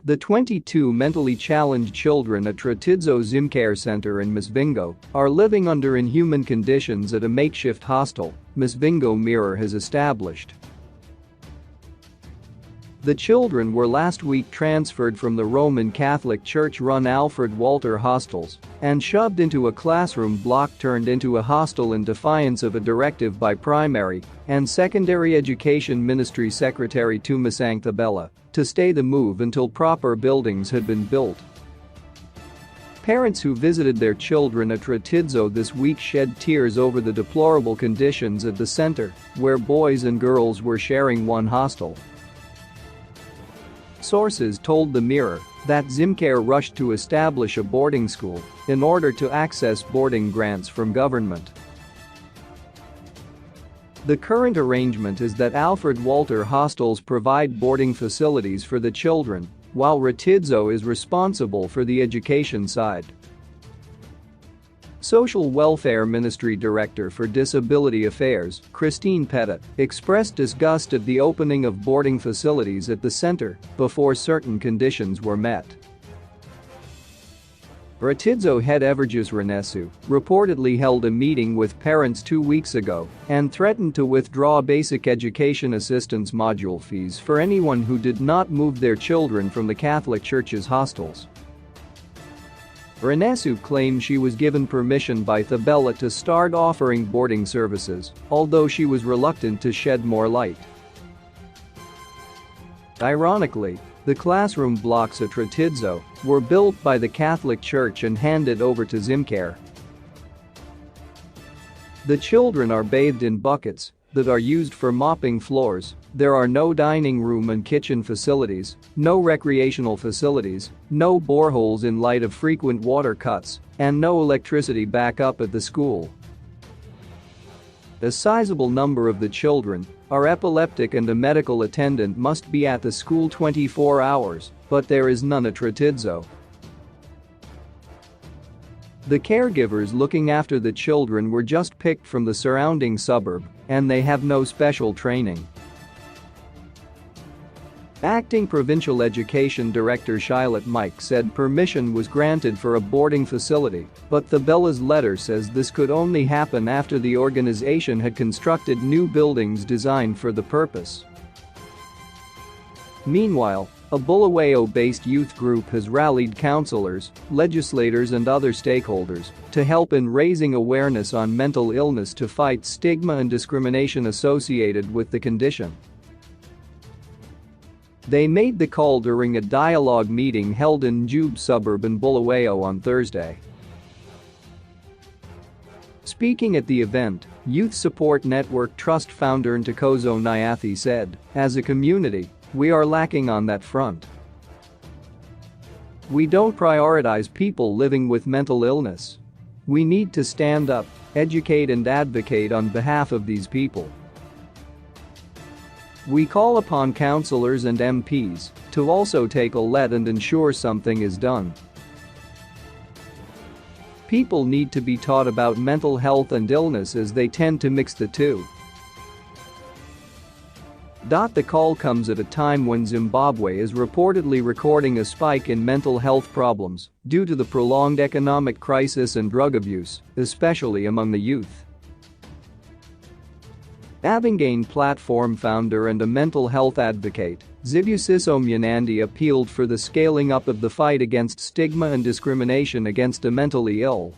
The 22 mentally challenged children at Tratidzo Zimcare Center in Masvingo are living under inhuman conditions at a makeshift hostel, Masvingo Mirror has established. The children were last week transferred from the Roman Catholic Church-run Alfred Walter hostels and shoved into a classroom block turned into a hostel in defiance of a directive by Primary and Secondary Education Ministry Secretary Tumasang Thabela to stay the move until proper buildings had been built. Parents who visited their children at Tratidzo this week shed tears over the deplorable conditions at the center, where boys and girls were sharing one hostel. Sources told the Mirror that Zimcare rushed to establish a boarding school in order to access boarding grants from government. The current arrangement is that Alfred Walter hostels provide boarding facilities for the children, while Tratidzo is responsible for the education side. Social Welfare Ministry Director for Disability Affairs, Christine Pettit, expressed disgust at the opening of boarding facilities at the center before certain conditions were met. Tratidzo head Evergus Renesu reportedly held a meeting with parents 2 weeks ago and threatened to withdraw basic education assistance module fees for anyone who did not move their children from the Catholic Church's hostels. Renesu claimed she was given permission by Thabela to start offering boarding services, although she was reluctant to shed more light. Ironically, the classroom blocks at Tratidzo were built by the Catholic Church and handed over to Zimcare. The children are bathed in buckets that are used for mopping floors. There are no dining room and kitchen facilities, no recreational facilities, no boreholes in light of frequent water cuts, and no electricity backup at the school. A sizable number of the children are epileptic and a medical attendant must be at the school 24 hours, but there is none at Tratidzo. The caregivers looking after the children were just picked from the surrounding suburb, and they have no special training. Acting Provincial Education Director Shilat Mike said permission was granted for a boarding facility, but Thabela's letter says this could only happen after the organization had constructed new buildings designed for the purpose. Meanwhile, a Bulawayo-based youth group has rallied councillors, legislators and other stakeholders to help in raising awareness on mental illness to fight stigma and discrimination associated with the condition. They made the call during a dialogue meeting held in Njube suburb in Bulawayo on Thursday. Speaking at the event, Youth Support Network Trust founder Ntokozo Nyathi said, "As a community, we are lacking on that front. We don't prioritize people living with mental illness. We need to stand up, educate and advocate on behalf of these people. We call upon councillors and MPs to also take a lead and ensure something is done. People need to be taught about mental health and illness as they tend to mix the two." The call comes at a time when Zimbabwe is reportedly recording a spike in mental health problems due to the prolonged economic crisis and drug abuse, especially among the youth. Abingane platform founder and a mental health advocate, Zibusiso Myanandi appealed for the scaling up of the fight against stigma and discrimination against the mentally ill.